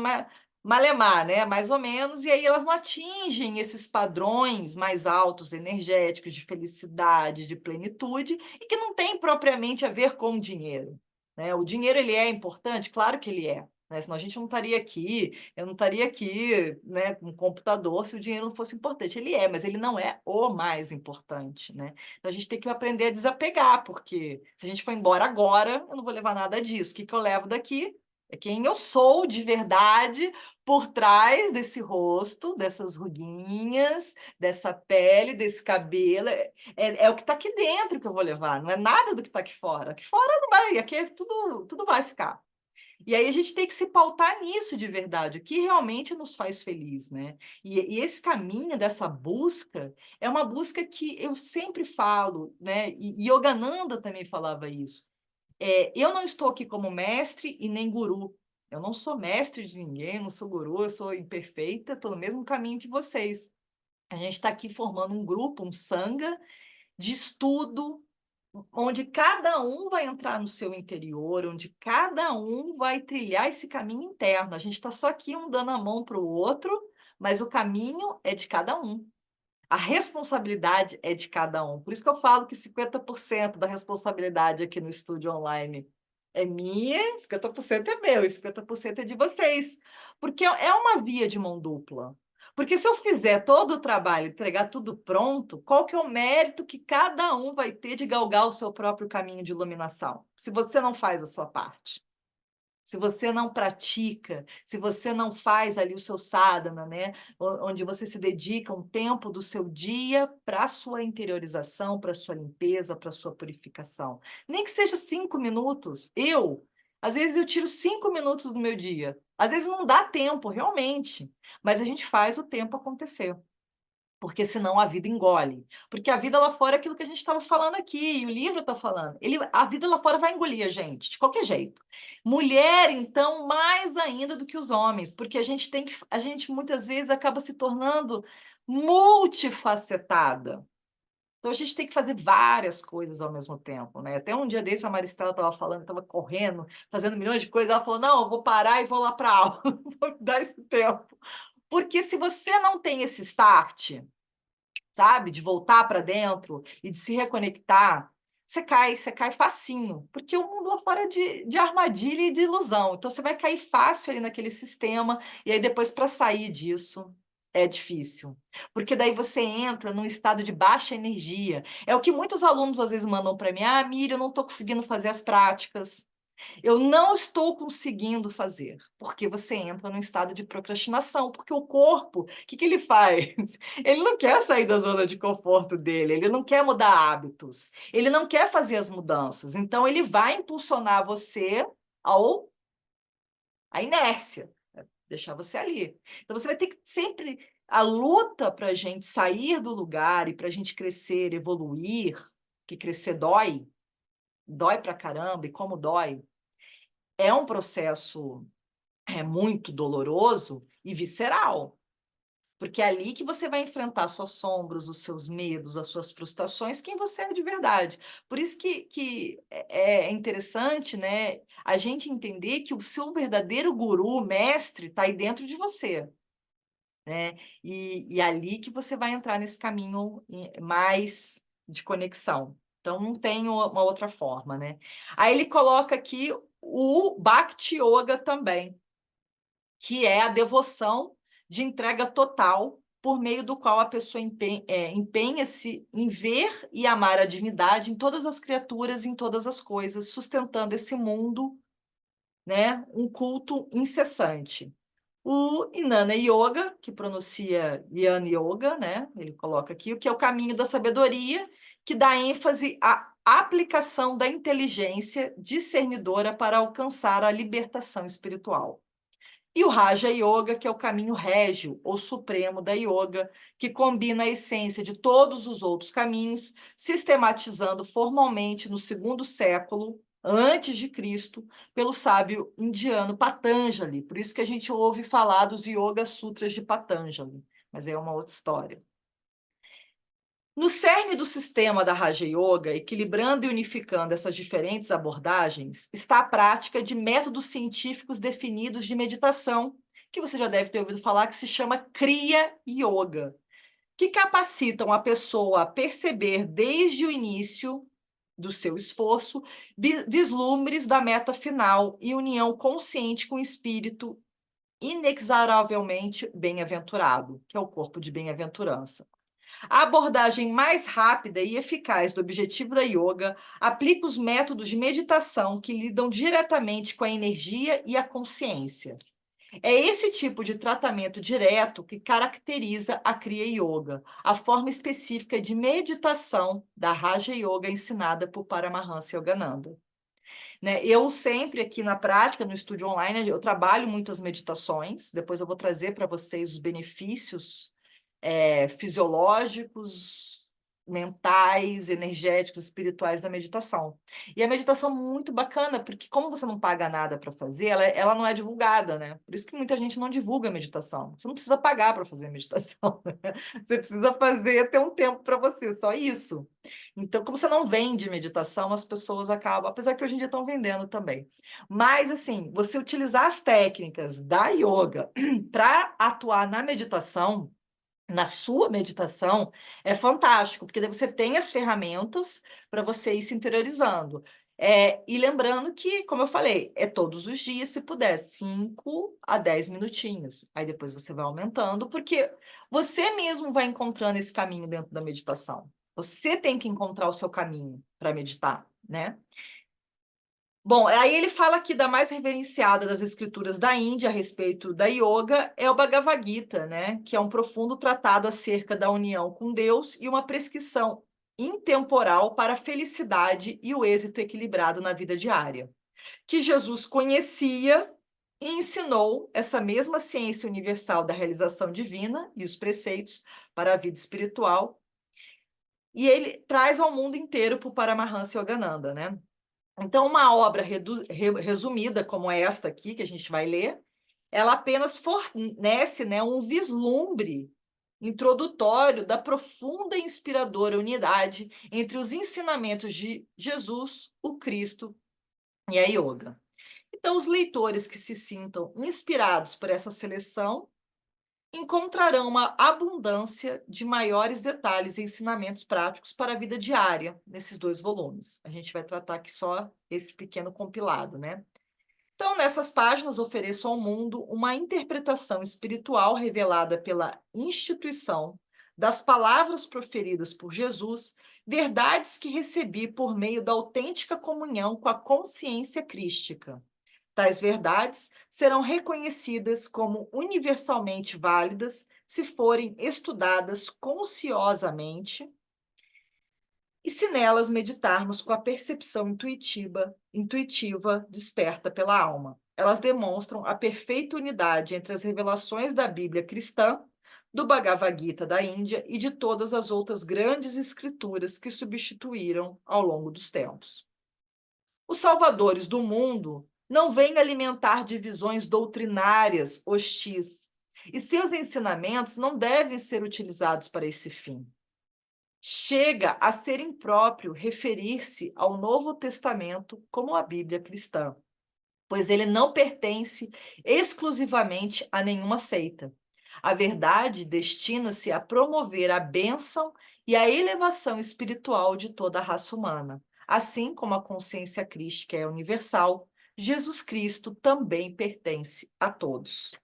malemar, né? Mais ou menos, e aí elas não atingem esses padrões mais altos, energéticos, de felicidade, de plenitude, e que não tem propriamente a ver com dinheiro, né? O dinheiro, ele é importante? Claro que ele é. Né? Senão a gente não estaria aqui, eu não estaria aqui, né, com um computador se o dinheiro não fosse importante. Ele é, mas ele não é o mais importante, né? Então a gente tem que aprender a desapegar, porque se a gente for embora agora, eu não vou levar nada disso. O que que eu levo daqui? É quem eu sou de verdade por trás desse rosto, dessas ruguinhas, dessa pele, desse cabelo. É o que está aqui dentro que eu vou levar, não é nada do que está aqui fora. Aqui fora não vai, aqui tudo vai ficar. E aí a gente tem que se pautar nisso de verdade, o que realmente nos faz feliz, né? E esse caminho dessa busca é uma busca que eu sempre falo, né? E Yogananda também falava isso. Eu não estou aqui como mestre e nem guru. Eu não sou mestre de ninguém, não sou guru, eu sou imperfeita, estou no mesmo caminho que vocês. A gente está aqui formando um grupo, um sangha, de estudo, onde cada um vai entrar no seu interior, onde cada um vai trilhar esse caminho interno. A gente está só aqui um dando a mão para o outro, mas o caminho é de cada um. A responsabilidade é de cada um. Por isso que eu falo que 50% da responsabilidade aqui no estúdio online é minha, 50% é meu, e 50% é de vocês. Porque é uma via de mão dupla. Porque se eu fizer todo o trabalho, entregar tudo pronto, qual que é o mérito que cada um vai ter de galgar o seu próprio caminho de iluminação? Se você não faz a sua parte. Se você não pratica, se você não faz ali o seu sadhana, né, onde você se dedica um tempo do seu dia para a sua interiorização, para a sua limpeza, para a sua purificação. Nem que seja 5 minutos. Às vezes eu tiro 5 minutos do meu dia. Às vezes não dá tempo, realmente, mas a gente faz o tempo acontecer. Porque senão a vida engole. Porque a vida lá fora é aquilo que a gente estava falando aqui, e o livro está falando. A vida lá fora vai engolir a gente, de qualquer jeito. Mulher, então, mais ainda do que os homens, porque a gente muitas vezes acaba se tornando multifacetada. Então a gente tem que fazer várias coisas ao mesmo tempo, né? Até um dia desse a Maristela estava falando, estava correndo, fazendo milhões de coisas, ela falou: não, eu vou parar e vou lá para a aula, vou dar esse tempo. Porque se você não tem esse start, sabe, de voltar para dentro e de se reconectar, você cai facinho, porque o mundo lá fora é de armadilha e de ilusão. Então você vai cair fácil ali naquele sistema, e aí depois para sair disso é difícil. Porque daí você entra num estado de baixa energia. É o que muitos alunos às vezes mandam para mim: "Ah, Miriam, eu não estou conseguindo fazer as práticas. Eu não estou conseguindo fazer", porque você entra num estado de procrastinação, porque o corpo, o que que ele faz? Ele não quer sair da zona de conforto dele, ele não quer mudar hábitos, ele não quer fazer as mudanças, então ele vai impulsionar você ao à inércia, deixar você ali. Então você vai ter que sempre a luta para a gente sair do lugar e para a gente crescer, evoluir, que crescer dói, dói pra caramba, e como dói, é um processo muito doloroso e visceral, porque é ali que você vai enfrentar suas sombras, os seus medos, as suas frustrações, quem você é de verdade. Por isso que é interessante, né, a gente entender que o seu verdadeiro guru, mestre, está aí dentro de você, né, e ali que você vai entrar nesse caminho mais de conexão. Então não tem uma outra forma, né. Aí ele coloca aqui o Bhakti Yoga também, que é a devoção de entrega total, por meio do qual a pessoa empenha-se em ver e amar a divindade em todas as criaturas, em todas as coisas, sustentando esse mundo, né, um culto incessante. O Jnana Yoga, que pronuncia Jnana Yoga, né, ele coloca aqui, o que é o caminho da sabedoria, que dá ênfase à aplicação da inteligência discernidora para alcançar a libertação espiritual. E o Raja Yoga, que é o caminho régio ou supremo da yoga, que combina a essência de todos os outros caminhos, sistematizando formalmente no segundo século antes de Cristo pelo sábio indiano Patanjali. Por isso que a gente ouve falar dos Yoga Sutras de Patanjali, mas é uma outra história. No cerne do sistema da Raja Yoga, equilibrando e unificando essas diferentes abordagens, está a prática de métodos científicos definidos de meditação, que você já deve ter ouvido falar, que se chama Kriya Yoga, que capacitam a pessoa a perceber desde o início do seu esforço vislumbres da meta final e união consciente com o espírito inexoravelmente bem-aventurado, que é o corpo de bem-aventurança. A abordagem mais rápida e eficaz do objetivo da yoga aplica os métodos de meditação que lidam diretamente com a energia e a consciência. É esse tipo de tratamento direto que caracteriza a Kriya Yoga, a forma específica de meditação da Raja Yoga ensinada por Paramahansa Yogananda. Né? Eu sempre aqui na prática, no estúdio online, eu trabalho muito as meditações, depois eu vou trazer para vocês os benefícios fisiológicos, mentais, energéticos, espirituais da meditação. E a meditação é muito bacana, porque como você não paga nada para fazer, ela não é divulgada, né? Por isso que muita gente não divulga a meditação. Você não precisa pagar para fazer a meditação, né? Você precisa fazer, ter um tempo para você, só isso. Então, como você não vende meditação, as pessoas acabam, apesar que hoje em dia estão vendendo também. Mas, assim, você utilizar as técnicas da yoga para atuar na meditação, na sua meditação, é fantástico, porque daí você tem as ferramentas para você ir se interiorizando. E lembrando que, como eu falei, é todos os dias, se puder, 5 a 10 minutinhos. Aí depois você vai aumentando, porque você mesmo vai encontrando esse caminho dentro da meditação. Você tem que encontrar o seu caminho para meditar, né? Bom, aí ele fala aqui da mais reverenciada das escrituras da Índia a respeito da yoga, é o Bhagavad Gita, né? Que é um profundo tratado acerca da união com Deus e uma prescrição intemporal para a felicidade e o êxito equilibrado na vida diária. Que Jesus conhecia e ensinou essa mesma ciência universal da realização divina e os preceitos para a vida espiritual, e ele traz ao mundo inteiro para o Paramahansa Yogananda, né? Então, uma obra resumida, como esta aqui, que a gente vai ler, ela apenas fornece, né, um vislumbre introdutório da profunda e inspiradora unidade entre os ensinamentos de Jesus, o Cristo e a Yoga. Então, os leitores que se sintam inspirados por essa seleção encontrarão uma abundância de maiores detalhes e ensinamentos práticos para a vida diária nesses 2 volumes. A gente vai tratar aqui só esse pequeno compilado, né? Então, nessas páginas, ofereço ao mundo uma interpretação espiritual revelada pela instituição das palavras proferidas por Jesus, verdades que recebi por meio da autêntica comunhão com a consciência crística. Tais verdades serão reconhecidas como universalmente válidas se forem estudadas consciosamente e se nelas meditarmos com a percepção intuitiva desperta pela alma. Elas demonstram a perfeita unidade entre as revelações da Bíblia cristã, do Bhagavad Gita da Índia e de todas as outras grandes escrituras que substituíram ao longo dos tempos. Os salvadores do mundo não vêm alimentar divisões doutrinárias hostis, e seus ensinamentos não devem ser utilizados para esse fim. Chega a ser impróprio referir-se ao Novo Testamento como a Bíblia cristã, pois ele não pertence exclusivamente a nenhuma seita. A verdade destina-se a promover a bênção e a elevação espiritual de toda a raça humana. Assim como a consciência crística é universal, Jesus Cristo também pertence a todos.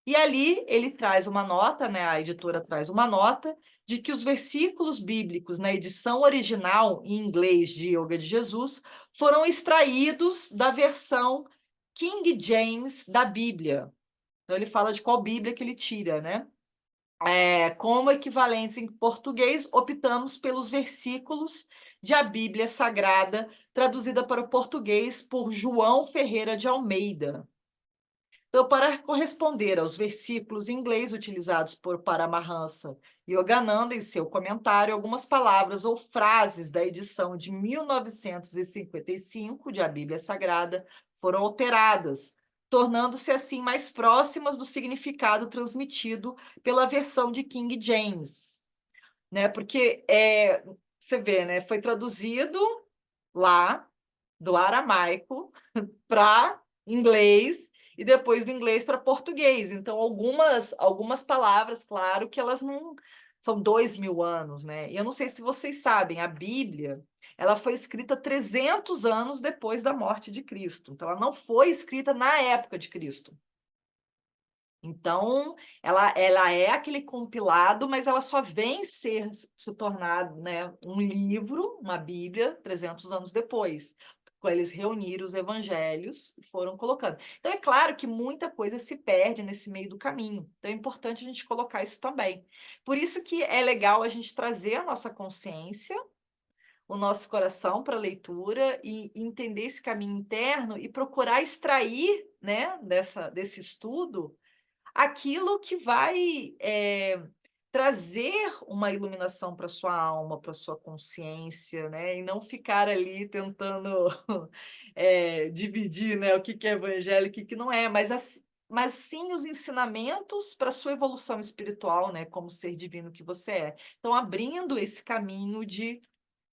E ali ele traz uma nota, né, a editora traz uma nota de que os versículos bíblicos na edição original em inglês de Yoga de Jesus foram extraídos da versão King James da Bíblia. Então ele fala de qual Bíblia que ele tira, né? Como equivalentes em português, optamos pelos versículos de a Bíblia Sagrada, traduzida para o português por João Ferreira de Almeida. Então, para corresponder aos versículos em inglês utilizados por Paramahansa Yogananda em seu comentário, algumas palavras ou frases da edição de 1955 de A Bíblia Sagrada foram alteradas, tornando-se assim mais próximas do significado transmitido pela versão de King James, né? Porque você vê, né? Foi traduzido lá do aramaico para inglês e depois do inglês para português. Então, algumas palavras, claro, que elas não são 2.000 anos, né? E eu não sei se vocês sabem, a Bíblia, ela foi escrita 300 anos depois da morte de Cristo. Então, ela não foi escrita na época de Cristo. Então, ela é aquele compilado, mas ela só vem se tornar, né, um livro, uma Bíblia, 300 anos depois. Quando eles reuniram os evangelhos e foram colocando. Então, é claro que muita coisa se perde nesse meio do caminho. Então, é importante a gente colocar isso também. Por isso que é legal a gente trazer a nossa consciência, o nosso coração para a leitura e entender esse caminho interno e procurar extrair, né, desse estudo aquilo que vai trazer uma iluminação para sua alma, para sua consciência, né? E não ficar ali tentando dividir, né, o que é evangelho e o que não é, mas sim os ensinamentos para sua evolução espiritual, né, como ser divino que você é. Então, abrindo esse caminho de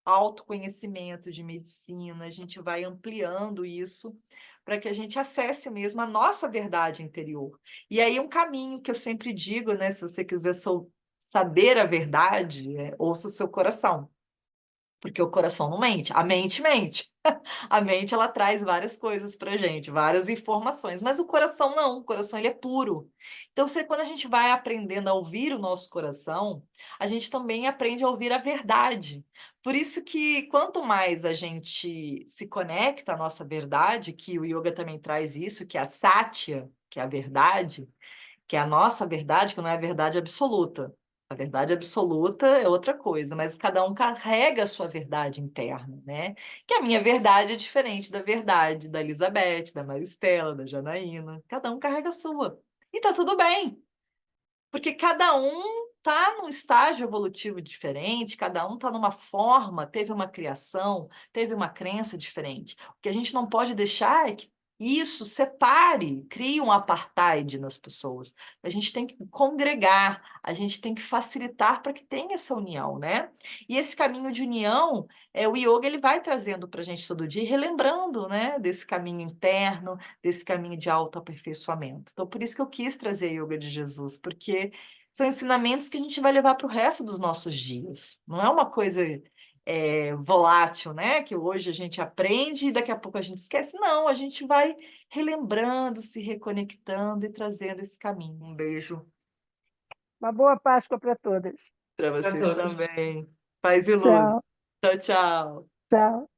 autoconhecimento, de medicina, a gente vai ampliando isso para que a gente acesse mesmo a nossa verdade interior. E aí um caminho que eu sempre digo, né, se você quiser saber a verdade, ouça o seu coração, porque o coração não mente, a mente mente. A mente ela traz várias coisas para gente, várias informações, mas o coração não, o coração ele é puro. Então, quando a gente vai aprendendo a ouvir o nosso coração, a gente também aprende a ouvir a verdade. Por isso que quanto mais a gente se conecta à nossa verdade, que o yoga também traz isso, que é a satya, que é a verdade, que é a nossa verdade, que não é a verdade absoluta. A verdade absoluta é outra coisa, mas cada um carrega a sua verdade interna, né? Que a minha verdade é diferente da verdade da Elizabeth, da Maristela, da Janaína. Cada um carrega a sua. E tá tudo bem, porque cada um tá num estágio evolutivo diferente, cada um tá numa forma, teve uma criação, teve uma crença diferente. O que a gente não pode deixar é que isso separe, crie um apartheid nas pessoas. A gente tem que congregar, a gente tem que facilitar para que tenha essa união, né? E esse caminho de união, o yoga ele vai trazendo para a gente todo dia, relembrando, né, desse caminho interno, desse caminho de autoaperfeiçoamento. Então, por isso que eu quis trazer a Yoga de Jesus, porque são ensinamentos que a gente vai levar para o resto dos nossos dias. Não é uma coisa volátil, né? Que hoje a gente aprende e daqui a pouco a gente esquece. Não, a gente vai relembrando, se reconectando e trazendo esse caminho. Um beijo Uma boa Páscoa para todas. para vocês também. Paz e luz. Tchau, Tchau, tchau. tchau.